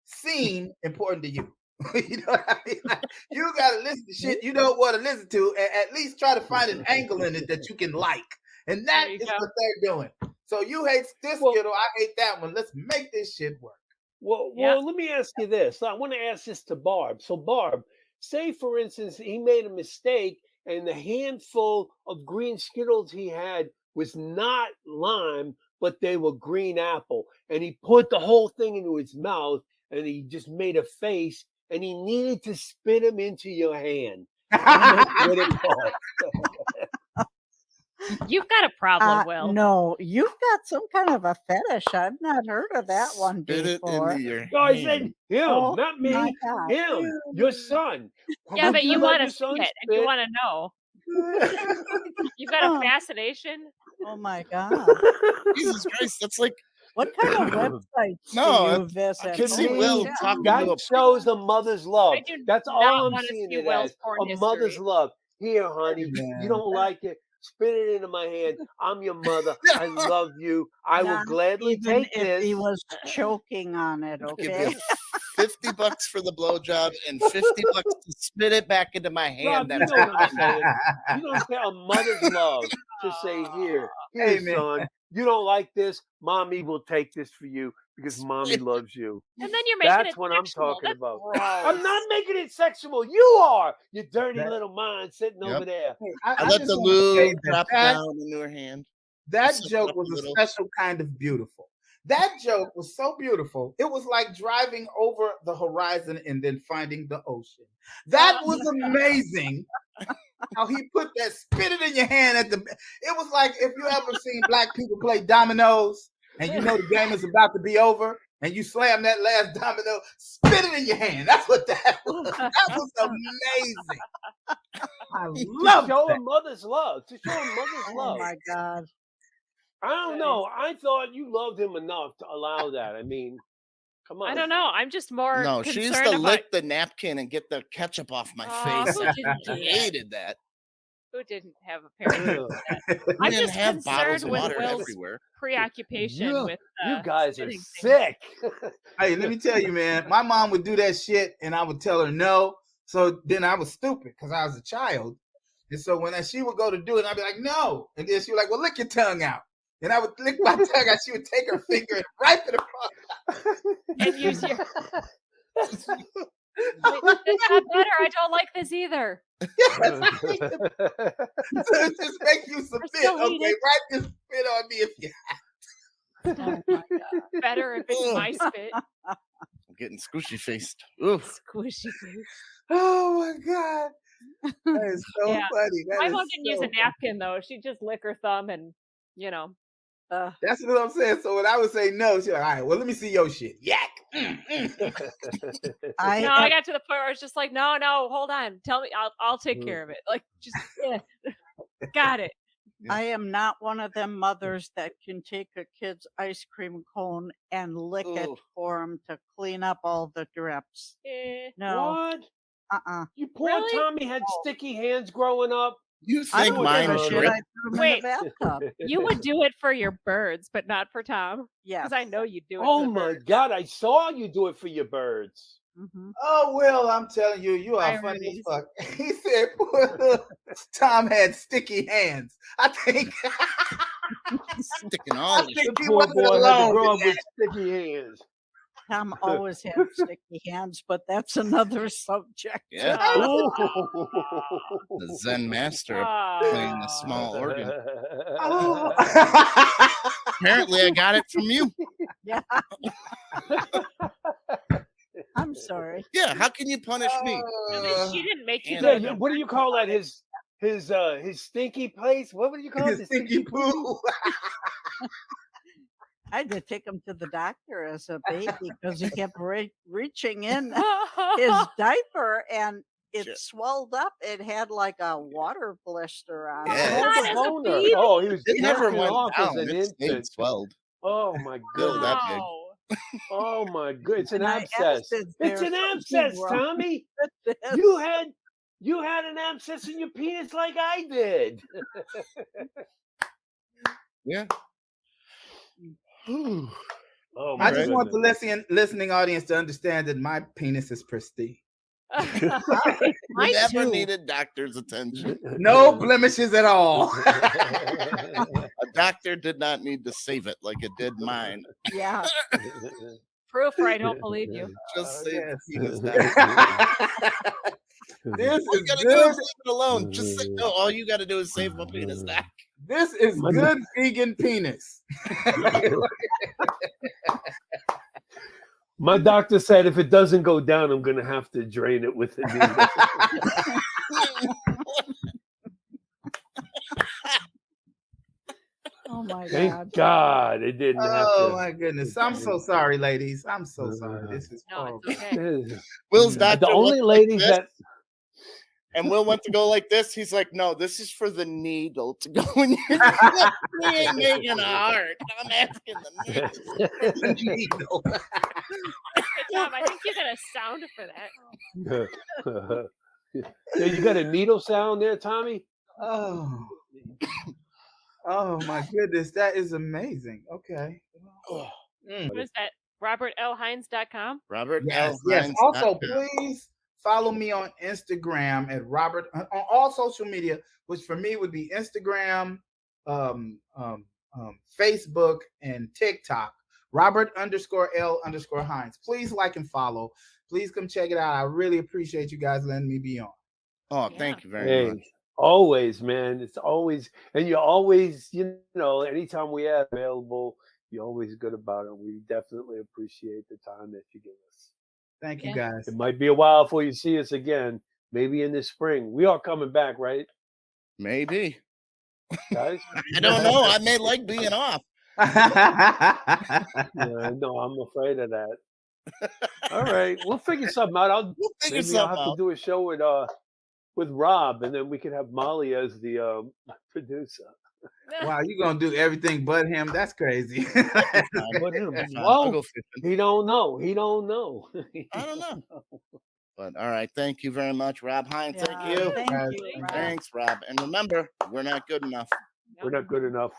seem important to you. You know what I mean? Like, you got to listen to shit you don't want to listen to, and at least try to find an angle in it that you can like. And that is what they're doing. So you hate this Skittle, I hate that one. Let's make this shit work. Well, let me ask you this. I want to ask this to Barb. So, Barb, say for instance, he made a mistake and the handful of green Skittles he had was not lime, but they were green apple. And he put the whole thing into his mouth and he just made a face and he needed to spit them into your hand. How much would it cost? You've got a problem, Will. No, you've got some kind of a fetish. I've not heard of that one Spit it before. into your No, I hand. said him, Oh, not me. my God. Him, your son. Yeah, Would but you let want your to see son it and you spit? want to know. You've got a Oh. fascination. Oh my God. Jesus Christ, that's like What kind of websites No, do you visit? I can see To me, Will Yeah. talking that to a shows a mother's love. I do That's not all I'm wanna seeing see it Will's as. porn A mother's history. love. Here, honey, man. you don't like it. Spit it into my hand. I'm your mother. I love you. I will Not gladly even take if this. he was choking on it, I'll give okay? you $50 for the blowjob and $50 to spit it back into my Rob, hand. you That's know what I'm saying. You don't say a mother's love to say, here, Hey, man. son, you don't like this. Mommy will take this for you because mommy loves you. And then you're making That's it what I'm sexual. talking That's about. gross. I'm not making it sexual. You are. You dirty That- little mind sitting Yep. over there. I let just the wanna say lube that drop that- down into her hand. That Suck it joke up was a a little. special kind of beautiful. That joke was so beautiful. It was like driving over the horizon and then finding the ocean. That was amazing. How he put that, spit it in your hand at the. It was like if you ever seen black people play dominoes and you know the game is about to be over and you slam that last domino, spit it in your hand. That's what that was. That was amazing. I To love show that. a mother's love. To show a mother's Oh love. my God. I don't know. I thought you loved him enough to allow that. I mean, come on. I don't know. I'm just more No, she used concerned to about lick the napkin and get the ketchup off my Oh, face. who didn't do I that? hated that. Who didn't have a parent. Ugh. We I'm didn't just have bottles concerned of with water Will's everywhere. preoccupation with You guys are spitting things. sick. Hey, let me tell you, man, my mom would do that shit and I would tell her no. So then I was stupid because I was a child. And so when she would go to do it, I'd be like, no. And then she was like, well, lick your tongue out. And I would lick my tongue out. She would take her finger and ripen it across. And use your. That's not better. I don't like this either. Yes, I hate them. So it just make you submit. still hate Okay, it. wipe this spit on me if you. Oh my God. Better if it's my spit. I'm getting squishy faced. Oof. Squishy face. Oh my god, that is so Yeah. funny. That My is mom didn't use so a napkin though. She'd just lick her thumb and That's what I'm saying. So when I would say no, she's like, all right, well, let me see your shit. Yak. I no, I got to the point where I was just like, no, hold on. Tell me, I'll take care of it. Like, just got it. I am not one of them mothers that can take a kid's ice cream cone and lick it Ooh. for him to clean up all the drips. Eh. No. What? You poor Really? Tommy had sticky hands growing up. You I think don't mine give a shit. drip? I threw 'em in Wait. the bathtub. You would do it for your birds, but not for Tom, Yes. because I know you'd do it. Oh for the my birds. God! I saw you do it for your birds. Mhm. Oh, Will, I'm telling you, you are funny as fuck. He said, poor little Tom had sticky hands. I think. Sticking all I this think The he poor wasn't boy had to alone. grow in up with sticky hands. Tom always had sticky hands, but that's another subject. Yeah. Ooh. The Zen master playing the small organ. Oh. Apparently, I got it from you. Yeah. I'm sorry. Yeah. How can you punish me? She didn't make you. Yeah, do Yeah, it. yeah, what do you call that? His stinky place? What would you call it? His stinky poo. I had to take him to the doctor as a baby because he kept reaching in his diaper and it Shit. swelled up. It had like a water blister on Yeah. it. Not the as a boner. baby. Oh, he was It never jerking went off as down. an It stayed infant. swelled. Oh my Still goodness. that big. Wow. Oh my good, it's an And I abscess. asked, is It's there an something abscess, wrong Tommy. with this? You had an abscess in your penis like I did. Yeah. Oh I my just want the goodness. listening audience to understand that my penis is pristine. You Mine never too. needed doctor's attention. No blemishes at all. A doctor did not need to save it like it did mine. Yeah. Proof or I don't believe you. Just save the yes. penis doc. This All you is gotta do is good. leave it alone. Just say, no, all you gotta do is save my penis doc. This is My- good vegan penis. My doctor said if it doesn't go down, I'm gonna have to drain it with a needle. Oh my Thank God. God it didn't have Oh to. my goodness. I'm so sorry, ladies. I'm so sorry. This is No, horrible. it's okay. Will's doctor The only went like ladies this, that and Will went to go like this. He's like, no, this is for the needle to go in your We ain't making a heart. I'm asking the needle. Tom, I think you got a sound for that. yeah, you got a needle sound there, Tommy? Oh. Oh my goodness. That is amazing. Okay. Mm. What is that? RobertLHines.com? Robert Yes, L. yes. Hines. Also, please follow me on Instagram at Robert on all social media, which for me would be Instagram, Facebook, and TikTok. Robert_L_Hines. Please like and follow. Please come check it out. I really appreciate you guys letting me be on. Oh, Yeah. thank you very much. Hey, always, man. It's always, and you're always, anytime we have available, you're always good about it. We definitely appreciate the time that you give us. Thank you, Yeah. guys. It might be a while before you see us again. Maybe in the spring. We are coming back, right, Maybe. guys? I don't know. I may like being off. Yeah, no, I'm afraid of that. All right, we'll figure something out. We'll figure Maybe I'll something have to out. do a show with Rob, and then we could have Molly as the producer. Wow, you're gonna do everything but him. That's crazy. But him, That's fine. I'll well, go fishing. he don't know. He don't know. I don't know. But all right, thank you very much, Rob Hines. Yeah, Thank you. Thank Guys, you. thank Rob. Thanks, Rob. And remember, we're not good enough. We're not good enough.